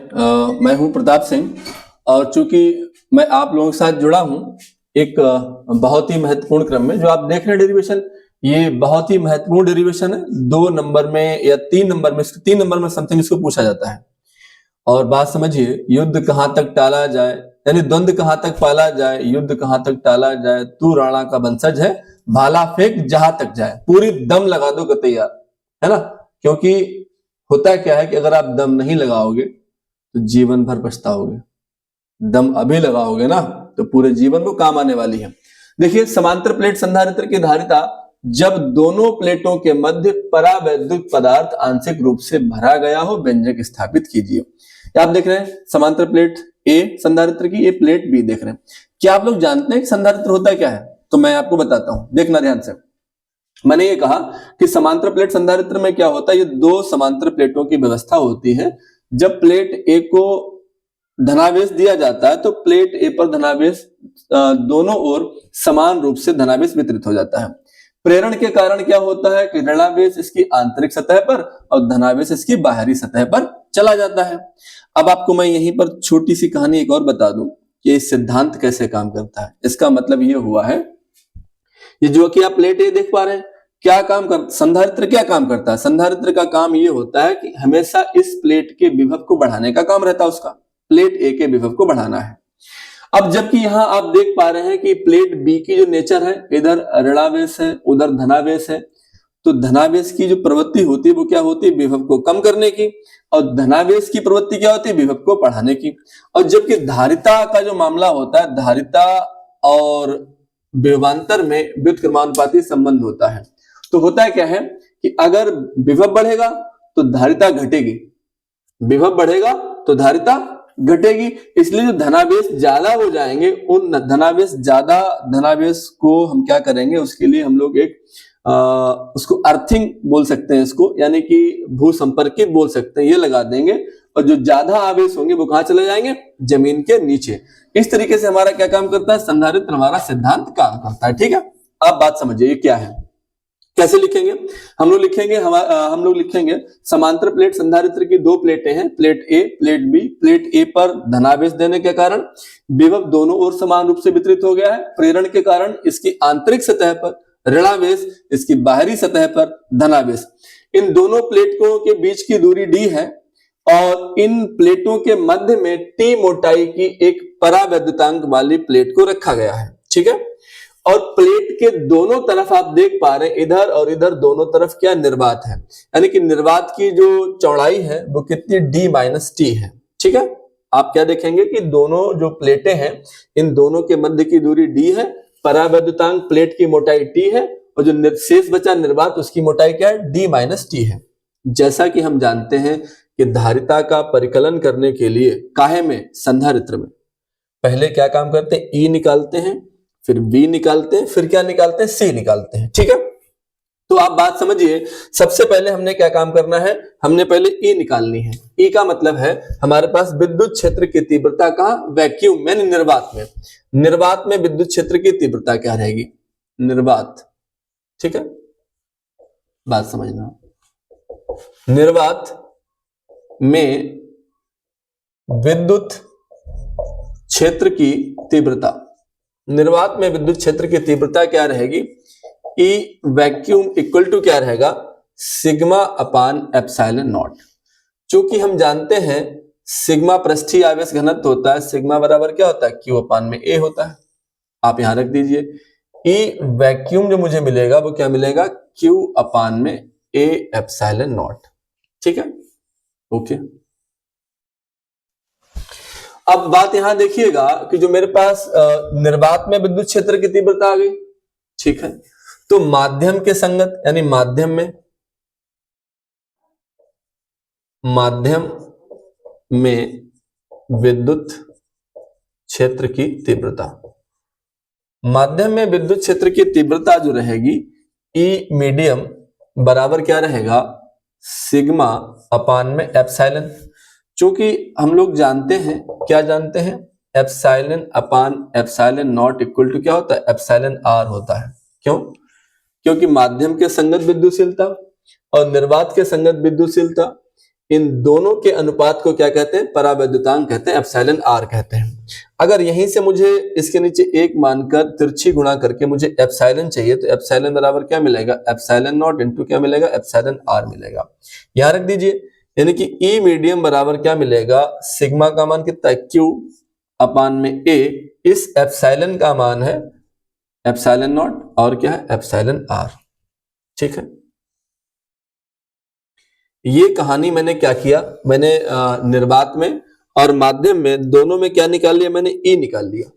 मैं हूं प्रताप सिंह और चूंकि मैं आप लोगों के साथ जुड़ा हूं एक बहुत ही महत्वपूर्ण क्रम में जो आप देख रहे हैं डेरिवेशन, ये बहुत ही महत्वपूर्ण डेरिवेशन है। 2 नंबर में या 3 नंबर में, 3 नंबर में समथिंग इसको पूछा जाता है। और बात समझिए, युद्ध कहां तक टाला जाए, यानी द्वंद्व कहां तक पाला जाए, युद्ध कहां तक टाला जाए, तू राणा का वंशज है, भाला फेंक जहां तक जाए, पूरी दम लगा दो कतैया, है ना। क्योंकि होता क्या है कि अगर आप दम नहीं लगाओगे तो जीवन भर पछताओगे। दम अभी लगाओगे ना तो पूरे जीवन को काम आने वाली है। देखिए, समांतर प्लेट संधारित्र की धारिता जब दोनों प्लेटों के मध्य परावैद्युत पदार्थ आंशिक रूप से भरा गया हो, व्यंजक स्थापित कीजिए। आप देख रहे हैं समांतर प्लेट ए संधारित्र की, ये प्लेट बी देख रहे हैं। क्या आप लोग जानते हैं कि संधारित्र होता क्या है? तो मैं आपको बताता हूं, देखना ध्यान से। मैंने ये कहा कि समांतर प्लेट संधारित्र में क्या होता है, ये 2 समांतर प्लेटों की व्यवस्था होती है। जब प्लेट ए को धनावेश दिया जाता है तो प्लेट ए पर धनावेश दोनों ओर समान रूप से धनावेश वितरित हो जाता है। प्रेरण के कारण क्या होता है कि ऋणावेश इसकी आंतरिक सतह पर और धनावेश इसकी बाहरी सतह पर चला जाता है। अब आपको मैं यहीं पर छोटी सी कहानी एक और बता दूं कि इस सिद्धांत कैसे काम करता है। इसका मतलब ये हुआ है, ये जो कि आप प्लेट ए देख पा रहे हैं, क्या काम कर संधारित्र क्या काम करता है? संधारित्र का काम ये होता है कि हमेशा इस प्लेट के विभव को बढ़ाने का काम रहता है उसका। प्लेट ए के विभव को बढ़ाना है। अब जबकि यहां आप देख पा रहे हैं कि प्लेट बी की जो नेचर है, इधर ऋणावेश है उधर धनावेश है, तो धनावेश की जो प्रवृत्ति होती है वो क्या होती है, विभव को कम करने की, और धनावेश की प्रवृत्ति क्या होती है, विभव को बढ़ाने की। और जबकि धारिता का जो मामला होता है, धारिता और विभवांतर में व्युत्क्रमानुपाती संबंध होता है। तो होता है क्या है कि अगर विभव बढ़ेगा तो धारिता घटेगी, विभव बढ़ेगा तो धारिता घटेगी। इसलिए जो धनावेश ज्यादा हो जाएंगे, उन धनावेश को हम क्या करेंगे, उसके लिए हम लोग एक उसको अर्थिंग बोल सकते हैं इसको, यानी कि भू संपर्कित बोल सकते हैं, ये लगा देंगे। और जो ज्यादा आवेश होंगे वो कहां चले जाएंगे, जमीन के नीचे। इस तरीके से हमारा क्या काम करता है, संधारित्र हमारा सिद्धांत काम करता है। ठीक है, आप बात समझिए ये क्या है, कैसे लिखेंगे। हम लोग लिखेंगे समांतर प्लेट संधारित्र की 2 प्लेटें हैं, प्लेट ए प्लेट बी। प्लेट ए पर धनावेश देने के कारण विभव दोनों ओर समान रूप से वितरित हो गया है। प्रेरण के कारण इसकी आंतरिक सतह पर ऋणावेश, इसकी बाहरी सतह पर धनावेश। इन दोनों प्लेटों के बीच की दूरी डी है और इन प्लेटों के मध्य में टी मोटाई की एक परावैद्युतांक वाली प्लेट को रखा गया है। ठीक है, और प्लेट के दोनों तरफ आप देख पा रहे हैं, इधर और इधर दोनों तरफ क्या निर्वात है, यानी कि निर्वात की जो चौड़ाई है वो कितनी डी माइनस टी है। ठीक है, आप क्या देखेंगे कि दोनों जो प्लेटें हैं, इन दोनों के मध्य की दूरी डी है, परावैद्युतांक प्लेट की मोटाई टी है, और जो शेष बचा निर्वात उसकी मोटाई क्या है, डी माइनस टी है। जैसा कि हम जानते हैं कि धारिता का परिकलन करने के लिए काहे में, संधारित्र में पहले क्या काम करते हैं, ई निकालते हैं, फिर बी निकालते हैं, फिर क्या निकालते हैं, सी निकालते हैं। ठीक है, तो आप बात समझिए, सबसे पहले हमने क्या काम करना है, हमने पहले ई निकालनी है। ई का मतलब है हमारे पास विद्युत क्षेत्र की तीव्रता का वैक्यूम यानी निर्वात में, निर्वात में विद्युत क्षेत्र की तीव्रता क्या रहेगी, निर्वात। ठीक है, बात समझना, निर्वात में विद्युत क्षेत्र की तीव्रता, निर्वात में विद्युत क्षेत्र की तीव्रता क्या रहेगी, ई वैक्यूम इक्वल टू क्या रहेगा, सिग्मा अपान एप्सिलॉन नॉट। चूंकि हम जानते हैं सिग्मा पृष्ठीय आवेश घनत्व होता है, सिग्मा बराबर क्या होता है, क्यू अपान में ए होता है। आप यहां रख दीजिए, ई वैक्यूम जो मुझे मिलेगा वो क्या मिलेगा, क्यू अपान में ए एप्सिलॉन नॉट। ठीक है, ओके। अब बात यहां देखिएगा कि जो मेरे पास निर्वात में विद्युत क्षेत्र की तीव्रता आ गई। ठीक है, तो माध्यम के संगत यानी माध्यम में विद्युत क्षेत्र की तीव्रता, माध्यम में विद्युत क्षेत्र की तीव्रता जो रहेगी, ई मीडियम बराबर क्या रहेगा, सिग्मा अपान में एप्सिलॉन। चूंकि हम लोग जानते हैं, क्या जानते हैं, epsilon upon epsilon not equal to क्या होता है, एप्सिलॉन आर होता है। क्यों? क्योंकि माध्यम के संगत विद्युतशीलता और निर्वात के संगत विद्युतशीलता इन दोनों के अनुपात को क्या कहते हैं? परावैद्युतांक कहते हैं, एप्सिलॉन आर कहते हैं। अगर यहीं से मुझे इसके नीचे एक मानकर तिरछी गुणा करके मुझे एप्सिलॉन चाहिए, तो एप्सिलॉन बराबर क्या मिलेगा? एप्सिलॉन नॉट इंटू क्या मिलेगा? एप्सिलॉन आर मिलेगा। यहां रख दीजिए, यानी कि ई मीडियम बराबर क्या मिलेगा? सिग्मा का मान कितना है? क्यू अपान में ए, इस एप्सिलॉन का मान है एप्सिलॉन नॉट और क्या है? Epsilon R. ठीक है, ये कहानी मैंने क्या किया, मैंने निर्वात में और माध्यम में दोनों में क्या निकाल लिया? मैंने ई निकाल लिया।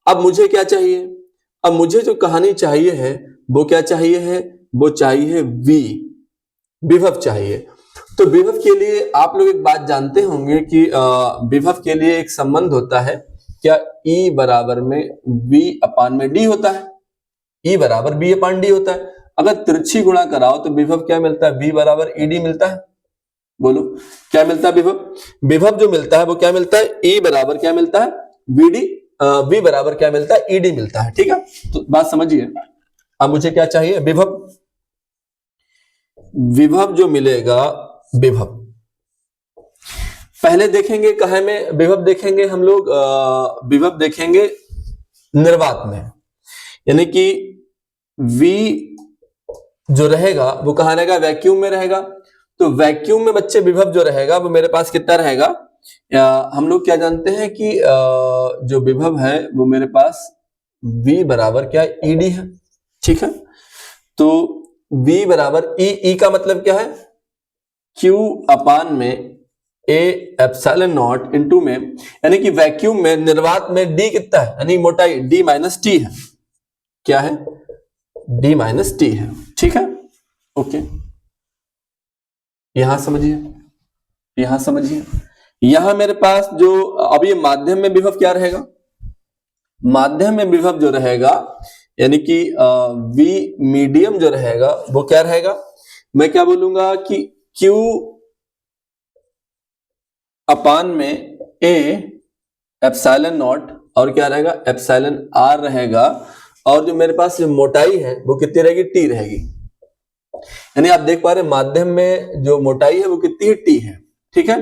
अब मुझे क्या चाहिए? अब मुझे जो कहानी चाहिए है वो क्या चाहिए है? वो चाहिए वी, विभव चाहिए। तो विभव के लिए आप लोग एक बात जानते होंगे कि विभव के लिए एक संबंध होता है क्या? ई बराबर में वी अपान में डी होता है। ई बराबर बी अपान डी होता है। अगर तिरछी गुणा कराओ तो विभव क्या मिलता है? वी बराबर ईडी मिलता है। बोलो क्या मिलता है विभव? विभव जो मिलता है वो क्या मिलता है? ई बराबर क्या मिलता है? वीडी, वी बराबर क्या मिलता है? ईडी मिलता है। ठीक है, तो बात समझिए। अब मुझे क्या चाहिए? विभव। विभव जो मिलेगा, विभव पहले देखेंगे कहे में विभव देखेंगे हम लोग, विभव देखेंगे निर्वात में, यानी कि V जो रहेगा वो कहां रहेगा? वैक्यूम में रहेगा। तो वैक्यूम में बच्चे विभव जो रहेगा वो मेरे पास कितना रहेगा? हम लोग क्या जानते हैं कि जो विभव है वो मेरे पास V बराबर क्या? ईडी है। ठीक है, तो V बराबर ई का मतलब क्या है? Q अपान में ए एप्सिलॉन नॉट इंटू में, यानी कि वैक्यूम में निर्वात में D कितना है? यानी मोटाई D माइनस टी है। क्या है? D माइनस टी है। ठीक है, ओके, यहां समझिए, यहां समझिए। यहां मेरे पास जो अब ये माध्यम में विभव क्या रहेगा? माध्यम में विभव जो रहेगा यानी कि V मीडियम जो रहेगा वो क्या रहेगा? मैं क्या बोलूंगा कि Q अपान में ए एप्सिलॉन नॉट और क्या रहेगा? एप्सिलॉन आर रहेगा। और जो मेरे पास जो मोटाई है वो कितनी रहेगी? टी रहेगी। यानी आप देख पा रहे हैं माध्यम में जो मोटाई है वो कितनी है? टी है। ठीक है,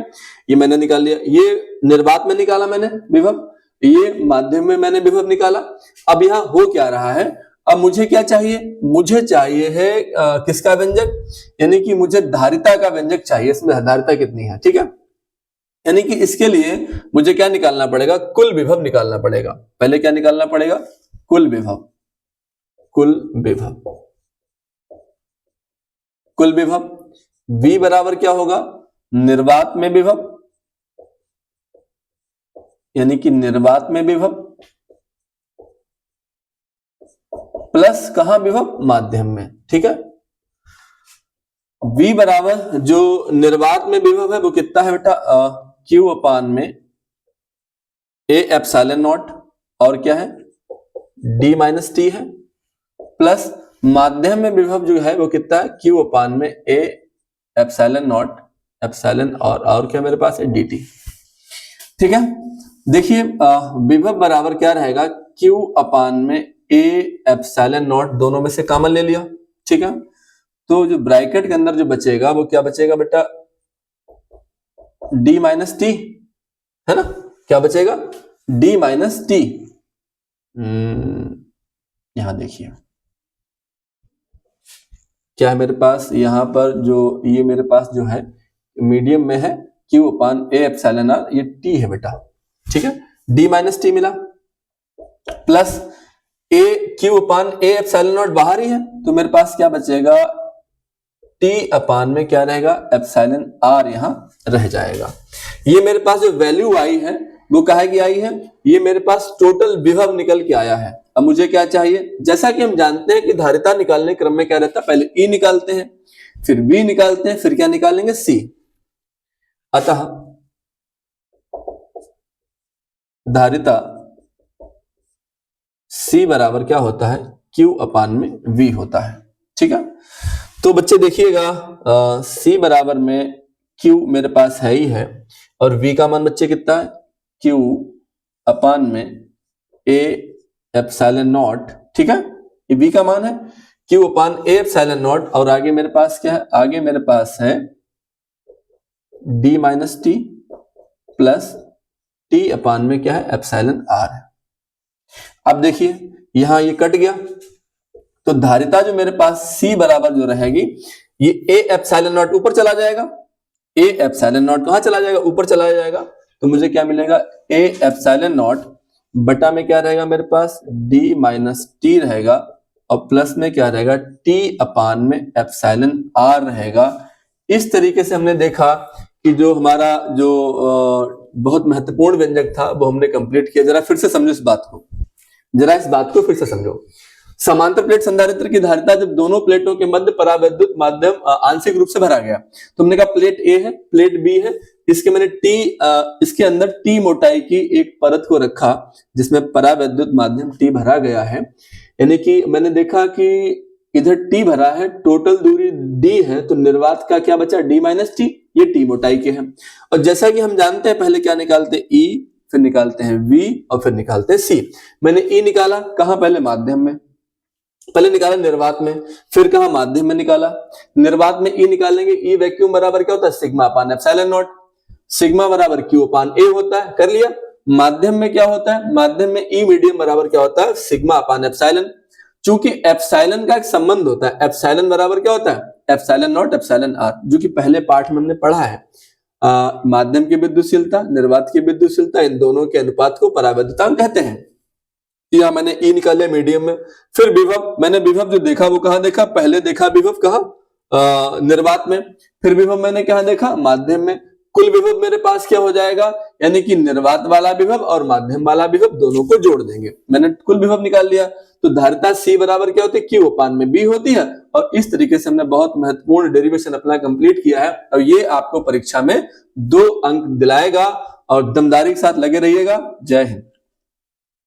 ये मैंने निकाल लिया। ये निर्वात में निकाला मैंने विभव, ये माध्यम में मैंने विभव निकाला। अब यहां हो क्या रहा है? अब मुझे क्या चाहिए? मुझे चाहिए है किसका व्यंजक? यानी कि मुझे धारिता का व्यंजक चाहिए। इसमें धारिता कितनी है? ठीक है, यानी कि इसके लिए मुझे क्या निकालना पड़ेगा? कुल विभव निकालना पड़ेगा। पहले क्या निकालना पड़ेगा? कुल विभव। कुल विभव, कुल विभव V बराबर क्या होगा? निर्वात में विभव, यानी कि निर्वात में विभव प्लस कहां विभव? माध्यम में। ठीक है, V बराबर जो निर्वात में विभव है वो कितना है बेटा? Q अपान में ए एप्सिलॉन नॉट और क्या है? D माइनस टी है, प्लस माध्यम में विभव जो है वो कितना है? Q अपान में ए एप्सिलॉन नॉट एप्सिलॉन और क्या मेरे पास है? dt। ठीक है, देखिए विभव बराबर क्या रहेगा? Q अपान में ए एप्सिलॉन नॉट, दोनों में से कॉमन ले लिया। ठीक है, तो जो ब्रैकेट के अंदर जो बचेगा वो क्या बचेगा बेटा? D माइनस टी है ना? क्या बचेगा? D minus T. यहां देखिए क्या है मेरे पास? यहां पर जो ये मेरे पास जो है मीडियम में है Q upon A epsilon R, ये T है बेटा। ठीक है, D माइनस टी मिला plus A Q upon A epsilon not बाहर ही है, तो मेरे पास क्या बचेगा? T अपान में क्या रहेगा? एप्सिलॉन आर यहां रह जाएगा। ये मेरे पास जो वैल्यू आई है वो काहे की आई है? ये मेरे पास टोटल विभव निकल के आया है। अब मुझे क्या चाहिए? जैसा कि हम जानते हैं कि धारिता निकालने क्रम में क्या रहता है? पहले E निकालते हैं, फिर V निकालते हैं, फिर क्या निकालेंगे? C। अतः धारिता C बराबर क्या होता है? Q अपान में V होता है। ठीक है, तो बच्चे देखिएगा C बराबर में Q मेरे पास है ही है, और V का मान बच्चे कितना है? Q अपान में A एप्सिलॉन नॉट। ठीक है, ये V का मान है, Q upon A epsilon not, और आगे मेरे पास क्या है? आगे मेरे पास है D minus T plus T अपान में क्या है, एप्सिलॉन आर है। अब देखिए यहां ये कट गया, तो धारिता जो मेरे पास C बराबर जो रहेगी, ये ए एप्सिलॉन नॉट ऊपर चला जाएगा, ए एप्सिलॉन नॉट कहां चला जाएगा, ऊपर चला जाएगा, तो मुझे क्या मिलेगा, ए एप्सिलॉन नॉट बटा में क्या रहेगा मेरे पास, डी माइनस टी रहेगा, और प्लस में क्या रहेगा, टी अपान में एप्सिलॉन आर रहेगा। इस तरीके से हमने देखा कि जो हमारा जो बहुत महत्वपूर्ण व्यंजक था वो हमने कंप्लीट किया। जरा फिर से समझो इस बात को, जरा इस बात को फिर से समझो। समांतर प्लेट संधारित्र की धारिता जब दोनों प्लेटों के मध्य परावैद्युत माध्यम आंशिक रूप से भरा गया, तो हमने कहा प्लेट ए है, प्लेट बी है, इसके मैंने इसके अंदर टी मोटाई की एक परत को रखा जिसमें परावैद्युत माध्यम टी भरा गया है। यानी कि मैंने देखा कि इधर टी भरा है, टोटल दूरी डी है, तो निर्वात का क्या बचा, डी माइनस टी, ये टी मोटाई के हैं। और जैसा कि हम जानते हैं पहले क्या निकालते हैं, ई, फिर निकालते हैं वी और फिर निकालते हैं सी। मैंने ई निकाला कहां, पहले माध्यम में, पहले निकाला निर्वात में, फिर कहा माध्यम में निकाला। निर्वात में ई निकालेंगे, ई वैक्यूम बराबर क्या होता है, sigma upon epsilon not, sigma बराबर क्यू अपान ए होता है, कर लिया। माध्यम में क्या होता है, माध्यम में ई मीडियम बराबर क्या होता है, सिग्मा अपान एप्सिलॉन। चूंकि एप्सिलॉन का एक संबंध होता है, एप्सिलॉन बराबर क्या होता है, एप्सिलॉन नॉट एप्सिलॉन आर, जो कि पहले पाठ में हमने पढ़ा है। माध्यम की विद्युतशीलता, निर्वात की विद्युतशीलता, इन दोनों के अनुपात को परावैद्युतांक कहते हैं। या मैंने ई निकाल लिया मीडियम में। फिर विभव, मैंने विभव जो देखा वो कहां देखा, पहले देखा विभव कहां, निर्वात में, फिर विभव मैंने कहां देखा, माध्यम में। कुल विभव मेरे पास क्या हो जाएगा, यानी कि निर्वात वाला विभव और माध्यम वाला विभव दोनों को जोड़ देंगे। मैंने कुल विभव निकाल लिया, तो धारिता C बराबर क्या होती है, Q अपान में B होती है। और इस तरीके से हमने बहुत महत्वपूर्ण डेरिवेशन अपना कंप्लीट किया है, और ये आपको परीक्षा में 2 अंक दिलाएगा। और दमदारी के साथ लगे रहिएगा। जय हिंद।